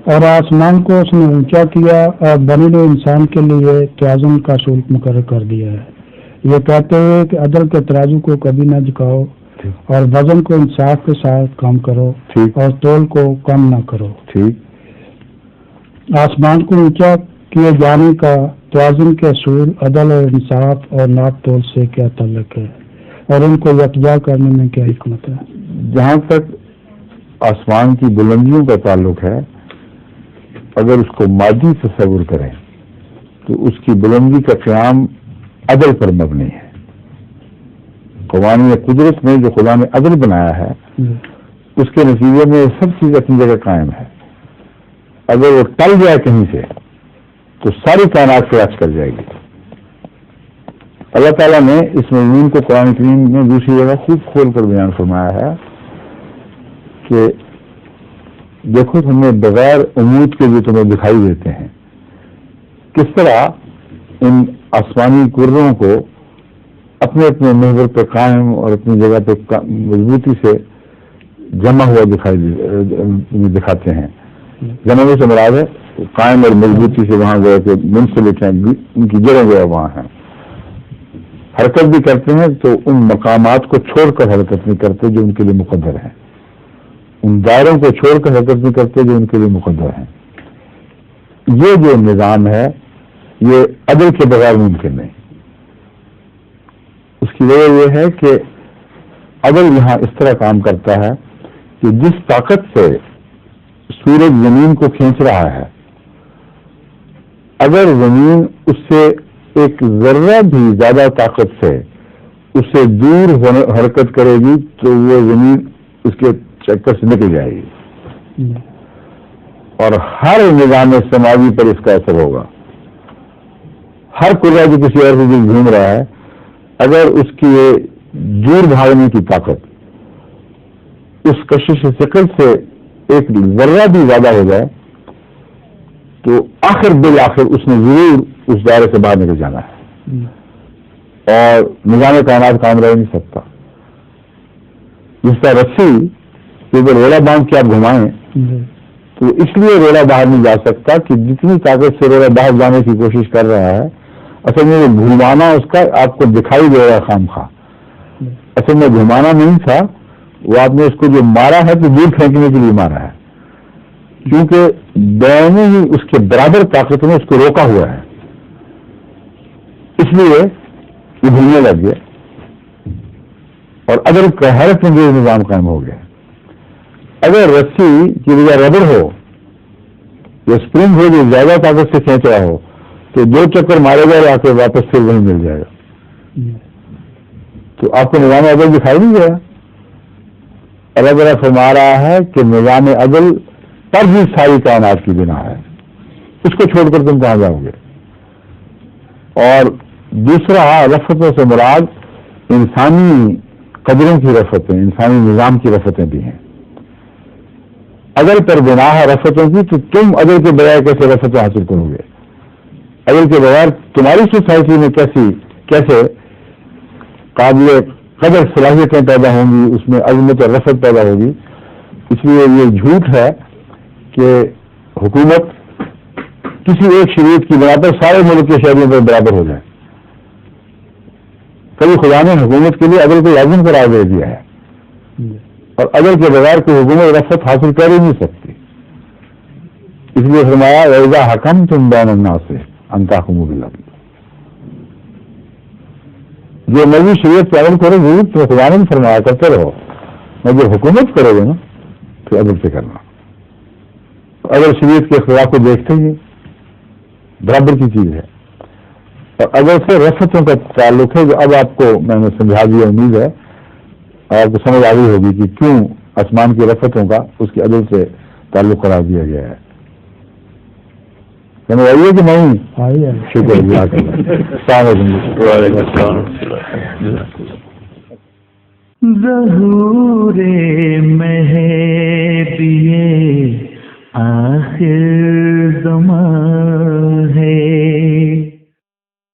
اور آسمان کو اس نے اونچا کیا اور بنی نوع انسان کے لیے توازن کا اصول مقرر کر دیا ہے، یہ کہتے ہوئے کہ عدل کے ترازو کو کبھی نہ جھکاؤ اور وزن کو انصاف کے ساتھ کام کرو اور تول کو کم نہ کرو۔ آسمان کو اونچا کیے جانے کا توازن کے اصول عدل اور انصاف اور ناپ تول سے کیا تعلق ہے اور ان کو یکجا کرنے میں کیا حکمت ہے؟ جہاں تک آسمان کی بلندیوں کا تعلق ہے، اگر اس کو مادی تصور کریں تو اس کی بلندی کا قیام عدل پر مبنی ہے۔ قوانین قدرت میں جو خدا نے عدل بنایا ہے اس کے نتیجے میں سب چیز اپنی جگہ قائم ہے۔ اگر وہ ٹل جائے کہیں سے تو ساری کائنات کریش کر جائے گی۔ اللہ تعالیٰ نے اس مضمون کو قرآن کریم میں دوسری جگہ خوب کھول کر بیان فرمایا ہے کہ دیکھو تمہیں بغیر امود کے جو تمہیں دکھائی دیتے ہیں، کس طرح ان آسمانی کروں کو اپنے اپنے محور پہ قائم اور اپنی جگہ پہ مضبوطی سے جمع ہوا دکھاتے ہیں۔ جمع سے مراد ہے قائم اور مضبوطی سے وہاں گئے کہ منسلک ہیں، ان کی جڑیں گئے وہاں ہیں، حرکت بھی کرتے ہیں تو ان مقامات کو چھوڑ کر حرکت نہیں کرتے جو ان کے لیے مقدر ہیں، ان دائروں کو چھوڑ کر حرکت نہیں کرتے جو ان کے لیے مقدر ہیں۔ یہ جو نظام ہے یہ عدل کے بغیر ممکن نہیں۔ اس کی وجہ یہ ہے کہ عدل یہاں اس طرح کام کرتا ہے کہ جس طاقت سے سورج زمین کو کھینچ رہا ہے، اگر زمین اس سے ایک ذرہ بھی زیادہ طاقت سے اس سے دور حرکت کرے گی تو وہ زمین اس کے چکر سے نکل جائے گی، اور ہر نظام سماجی پر اس کا اثر ہوگا۔ ہر کرہ جو کسی اور سے گھوم رہا ہے، اگر اس کی دور بھاگنے کی طاقت اس کشش ثقل سے ایک ذرہ بھی زیادہ ہو جائے تو آخر بالآخر اس نے ضرور اس دائرے سے باہر نکل جانا ہے اور نظام کائنات قائم رہ نہیں سکتا۔ جس طرح رسی کہ اگر ریڑا باندھ کے آپ گھمائیں تو اس لیے ریڑا باہر نہیں جا سکتا کہ جتنی طاقت سے ریڑا باہر جانے کی کوشش کر رہا ہے، اصل میں گھمانا اس کا آپ کو دکھائی دے رہا ہے خام خواہ، اصل میں گھمانا نہیں تھا، وہ آپ نے اس کو جو مارا ہے تو دور پھینکنے کے لیے مارا ہے، کیونکہ دونوں ہی اس کے برابر طاقت نے اس کو روکا ہوا ہے، اس لیے یہ گھومنے لگ گیا اور عدل کا حیرت انگیز نظام قائم ہو گیا۔ اگر رسی کی بجائے ربڑ ہو یا اسپرنگ ہو جو زیادہ طاقت سے کھینچ رہا ہو تو دو چکر مارے گا اور آ کے واپس پھر وہیں مل جائے گا، تو آپ کو نظام عدل دکھائی نہیں گیا۔ اللہ تعالیٰ فرما رہا ہے کہ نظام عدل پر بھی ساری کائنات کی بنا ہے، اس کو چھوڑ کر تم کہاں جاؤ گے؟ اور دوسرا رفتوں سے مراد انسانی قدروں کی رفتیں، انسانی نظام کی رفتیں بھی ہیں۔ عدل پر بنا ہے رفتوں کی، تو تم عدل کے بغیر کیسے رفتیں حاصل کرو گے؟ عدل کے بغیر تمہاری سوسائٹی میں کیسے قابل قدر صلاحیتیں پیدا ہوں گی، اس میں عظمت اور رفت پیدا ہوگی؟ اس لیے یہ جھوٹ ہے کہ حکومت کسی ایک شریعت کی بنا پر سارے ملک کے شہریوں پر برابر ہو جائے۔ کبھی خدا نے حکومت کے لیے عدل کو لازم قرار دے دیا ہے، اور عدل کے بغیر کوئی حکومت رفت حاصل کر ہی نہیں سکتی۔ اس لیے فرمایا وَإِذَا حَكَمْتُمْ بَيْنَ النَّاسِ أَن تَحْكُمُوا بِالْعَدْلِ، جو نبی شریعت پہ عمل کرو ضرور تو خدا نے فرمایا کرتے رہو، میں جو حکومت کرو گے نا پھر عدل سے کرنا۔ اگر شریعت کے خلاف کو دیکھتے ہی برابر کی چیز ہے، اور اگر سے رفتوں کا تعلق ہے جو اب آپ کو میں نے سمجھا دیا، امید ہے آپ کو سمجھ آ گئی ہوگی کہ کیوں آسمان کی رفتوں کا اس کے عدل سے تعلق قرار دیا گیا ہے۔ سمجھ آئیے کہ نہیں؟ شکر السلام علیکم۔ ظہور مہدی آخر زمان